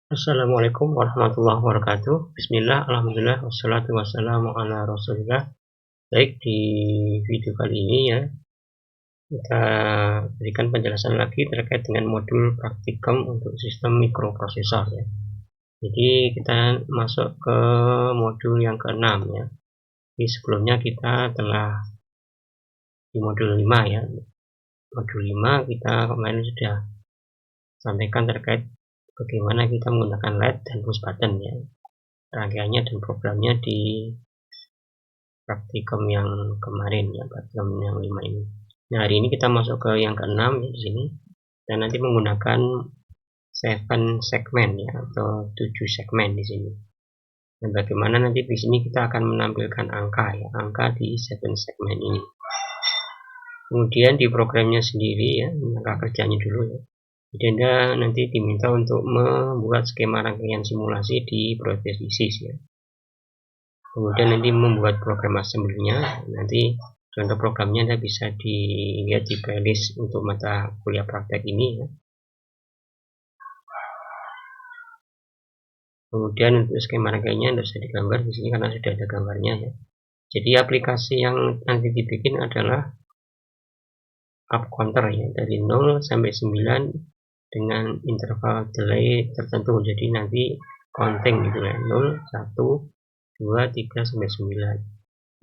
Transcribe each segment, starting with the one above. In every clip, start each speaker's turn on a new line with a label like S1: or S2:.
S1: Assalamualaikum warahmatullahi wabarakatuh. Bismillah, alhamdulillah, wassalatu wassalamu ala rasulillah. Baik, di video kali ini ya, kita berikan penjelasan lagi terkait dengan modul praktikum untuk sistem mikroprosesor ya. Jadi kita masuk ke modul yang ke-6 ya. Jadi sebelumnya kita telah di modul 5 ya. Modul 5 kita kemarin sudah sampaikan terkait bagaimana kita menggunakan LED dan push button ya. Rangkaiannya dan programnya di praktikum yang kemarin ya, praktikum yang 5 ini. Nah, hari ini kita masuk ke yang ke-6 ya di sini, dan nanti menggunakan 7 segmen ya, atau 7 segmen di sini. Dan bagaimana nanti di sini kita akan menampilkan angka ya, angka di 7 segmen ini. Kemudian di programnya sendiri ya, angka kerjanya dulu ya. Jadi Anda nanti diminta untuk membuat skema rangkaian simulasi di protesis ya. Kemudian nanti membuat program assembly-nya, nanti contoh programnya Anda bisa dilihat di playlist untuk mata kuliah praktek ini ya. Kemudian untuk skema rangkaiannya Anda bisa digambar di sini karena sudah ada gambarnya ya. Jadi aplikasi yang nanti dibikin adalah up counter ya, dari 0 sampai 9 dengan interval delay tertentu. Jadi nanti counting gitu ya, 0, 1, 2, 3 sampai 9.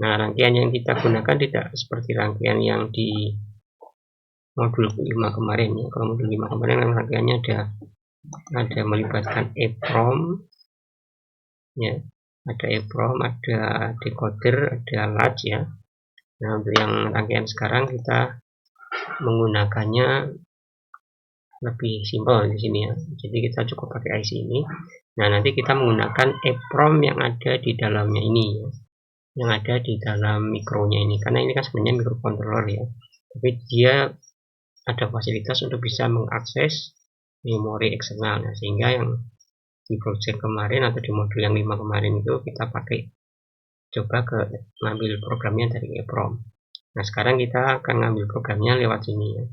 S1: Nah, rangkaian yang kita gunakan tidak seperti rangkaian yang di modul 5 kemarin ya. Kalau modul 5 kemarin rangkaiannya ada melibatkan EEPROM ya, ada EEPROM, ada decoder, ada latch ya. Nah, untuk yang rangkaian sekarang kita menggunakannya lebih simpel di sini ya. Jadi kita cukup pakai IC ini. Nah, nanti kita menggunakan EEPROM yang ada di dalamnya ini ya, yang ada di dalam mikronya ini, karena ini kan sebenarnya microcontroller ya, tapi dia ada fasilitas untuk bisa mengakses memori eksternal. Nah, sehingga yang di project kemarin atau di modul yang 5 kemarin itu kita pakai coba ngambil programnya dari EEPROM. Nah, sekarang kita akan ngambil programnya lewat sini ya.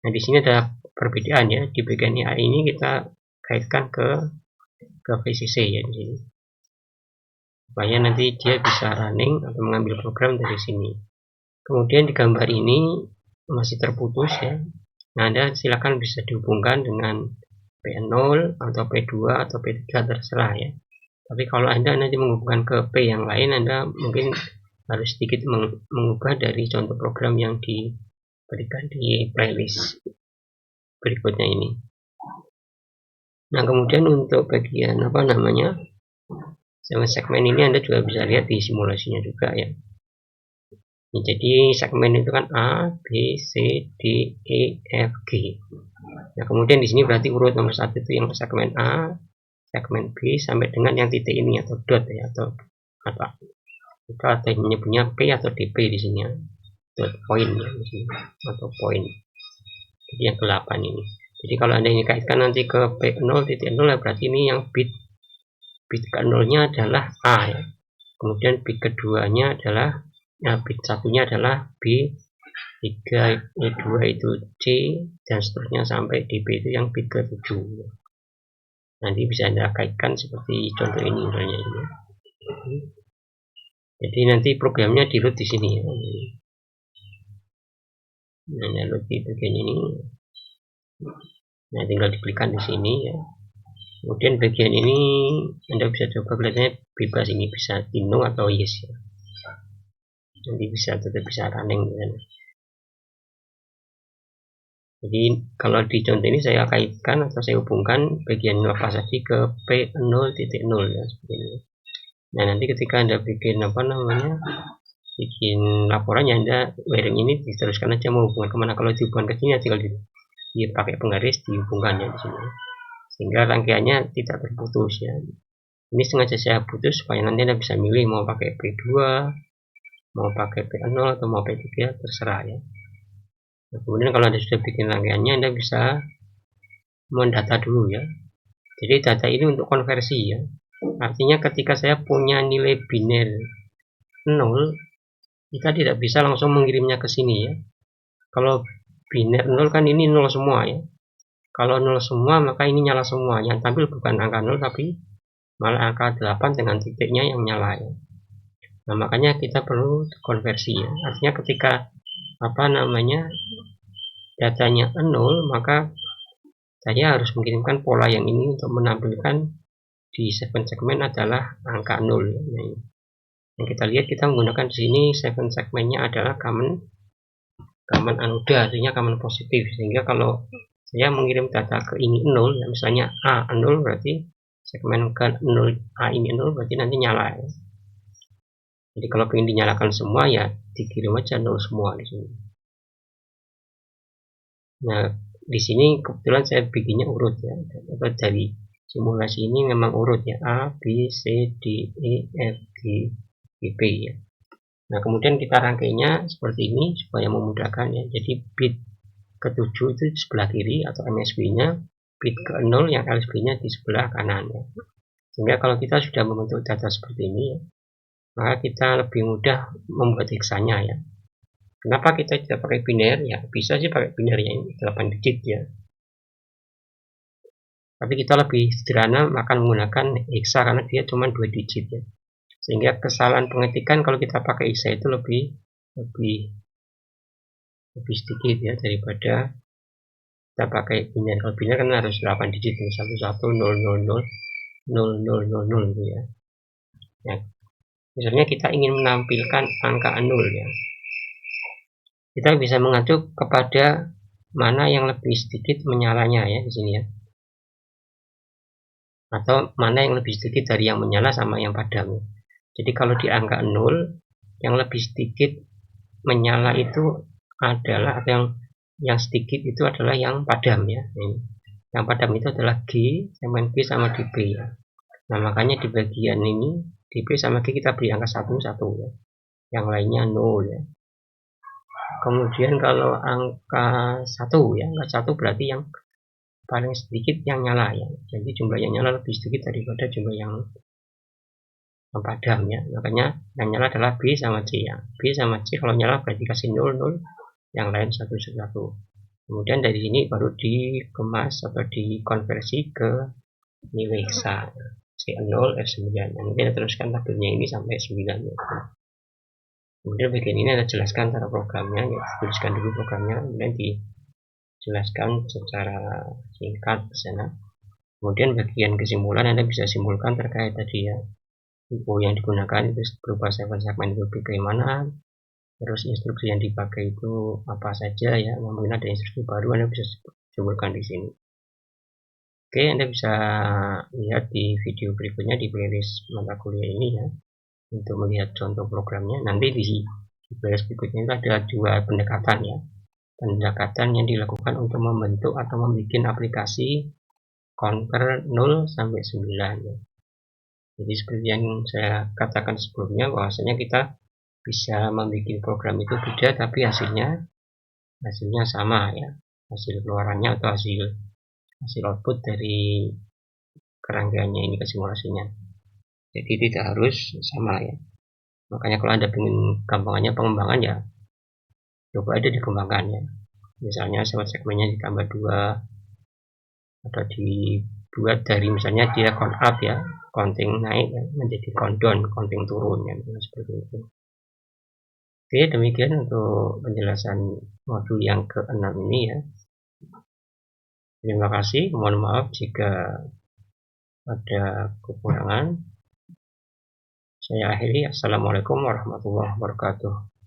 S1: Nah, di sini ada perbedaan ya, di bagian AI ini kita kaitkan ke VCC ya di sini, supaya nanti dia bisa running atau mengambil program dari sini. Kemudian di gambar ini masih terputus ya. Nah, Anda silakan bisa dihubungkan dengan P0 atau P2 atau P3 terserah ya. Tapi kalau Anda nanti menghubungkan ke P yang lain, Anda mungkin harus sedikit mengubah dari contoh program yang diberikan di playlist berikutnya ini. Nah, kemudian untuk bagian segmen ini Anda juga bisa lihat di simulasinya juga ya. Jadi segmen itu kan A, B, C, D, E, F, G. Nah, kemudian di sini berarti urut nomor 1 itu yang segmen A, segmen B sampai dengan yang titik ini atau dot ya, atau apa? Itu ada yang menyebutnya P atau DP di sini ya. Dot point ya di sini, atau point. Jadi yang ke-8 ini. Jadi kalau Anda ini kaitkan nanti ke P0.0 ya, berarti ini yang bit ke-0-nya adalah A ya. Kemudian bit keduanya adalah bit satunya adalah B, 3, E2 itu C, dan seterusnya sampai DB itu yang bit ke-7. Nanti bisa Anda kaitkan seperti contoh ini misalnya ini. Jadi nanti programnya di load di sini ya. Nah, load di bagian ini. Nah, tinggal diklikkan di sini ya. Kemudian bagian ini Anda bisa coba, kelihatannya bebas, ini bisa no atau yes ya. Nanti tetap bisa running ya. Jadi kalau di contoh ini saya kaitkan atau saya hubungkan bagian lepas tadi ke P0.0 ya, seperti ini. Nah, nanti ketika Anda bikin bikin laporannya, Anda wiring ini diteruskan aja mau hubungan kemana. Kalau dihubungkan ke sini tinggal dipakai penggaris dihubungkannya di sini, sehingga rangkaiannya tidak terputus ya. Ini sengaja saya putus supaya nanti Anda bisa milih mau pakai P2, mau pakai P0 atau mau P3, terserah ya. Nah, kemudian kalau Anda sudah bikin rangkaiannya, Anda bisa mendata dulu ya. Jadi data ini untuk konversi ya. Artinya ketika saya punya nilai biner 0, kita tidak bisa langsung mengirimnya ke sini ya. Kalau biner 0 kan ini 0 semua ya. Kalau 0 semua maka ini nyala semua, yang tampil bukan angka 0 tapi malah angka 8 dengan titiknya yang nyala ya. Nah, makanya kita perlu konversi ya. Artinya ketika datanya 0, maka saya harus mengirimkan pola yang ini untuk menampilkan di 7 segmen adalah angka 0 ya. Nah, yang kita lihat, kita menggunakan di sini 7 segmennya adalah common anoda, artinya common positif, sehingga kalau saya mengirim data ke ini 0 ya, misalnya A 0, berarti segmen ke 0 A ini 0, berarti nanti nyala ya. Jadi kalau ingin dinyalakan semua ya dikirim aja 0 semua di sini. Nah, di sini kebetulan saya bikinnya urut ya. Dari simulasi ini memang urut ya, A, B, C, D, E, F, G, P ya. Nah, kemudian kita rangkainya seperti ini supaya memudahkan ya. Jadi bit ke-7 itu di sebelah kiri atau MSB-nya, bit ke-0 yang LSB-nya di sebelah kanan ya. Sehingga kalau kita sudah membentuk data seperti ini ya, maka kita lebih mudah membuat heksanya ya. Kenapa kita tidak pakai biner? Ya bisa sih pakai biner ya, ini 8 digit ya. Tapi kita lebih sederhana akan menggunakan heksa karena dia cuma 2 digit ya. Sehingga kesalahan pengetikan kalau kita pakai heksa itu lebih sedikit ya daripada kita pakai biner. Kalau biner kan harus 8 digit, 11000000 gitu ya. Nah, misalnya kita ingin menampilkan angka 0 ya. Kita bisa mengacu kepada mana yang lebih sedikit menyalanya ya di sini ya. Atau mana yang lebih sedikit dari yang menyala sama yang padam. Jadi kalau di angka 0, yang lebih sedikit menyala itu adalah, atau yang sedikit itu adalah yang padam ya. Yang padam itu adalah G, segmen B sama di B ya. Nah, makanya di bagian ini di B sama G kita beri angka 1 ya. Yang lainnya 0 ya. Kemudian kalau angka 1 ya, angka 1 berarti yang paling sedikit yang nyala ya. Jadi jumlah yang nyala lebih sedikit daripada jumlah yang padam ya. Makanya yang nyala adalah B sama C ya. B sama C kalau nyala berarti kasih 0, 0, yang lain 1, 1. Kemudian dari sini baru dikemas atau dikonversi ke nilai heksa. C0, F9. Nanti kita teruskan tabelnya ini sampai 9 ya. Kemudian bagian ini ada jelaskan cara programnya ya. Tuliskan dulu programnya, kemudian dijelaskan secara singkat di sana. Kemudian bagian kesimpulan Anda bisa simpulkan terkait tadi ya, info yang digunakan itu berupa segmen itu bagaimana, terus instruksi yang dipakai itu apa saja ya. Mungkin ada instruksi baru, Anda bisa simpulkan di sini. Oke, Anda bisa lihat di video berikutnya di playlist mata kuliah ini ya, untuk melihat contoh programnya. Nanti di playlist berikutnya itu ada 2 pendekatan ya. Pendekatan yang dilakukan untuk membentuk atau membuat aplikasi counter 0 sampai 9 ya. Jadi seperti yang saya katakan sebelumnya, bahwasanya kita bisa membuat program itu beda tapi hasilnya sama ya. Hasil keluarannya atau hasil output dari kerangkaiannya ini, simulasinya. Jadi tidak harus sama ya. Makanya kalau Anda ingin gampangannya pengembangan ya, coba aja dikembangkan ya. Misalnya segmennya ditambah 2 atau dibuat dari misalnya dia count up ya, counting naik ya, menjadi count down, counting turun ya, seperti itu. Oke, demikian untuk penjelasan modul yang ke-6 ini ya. Terima kasih, mohon maaf jika ada kekurangan. Saya akhiri. Assalamualaikum warahmatullahi wabarakatuh.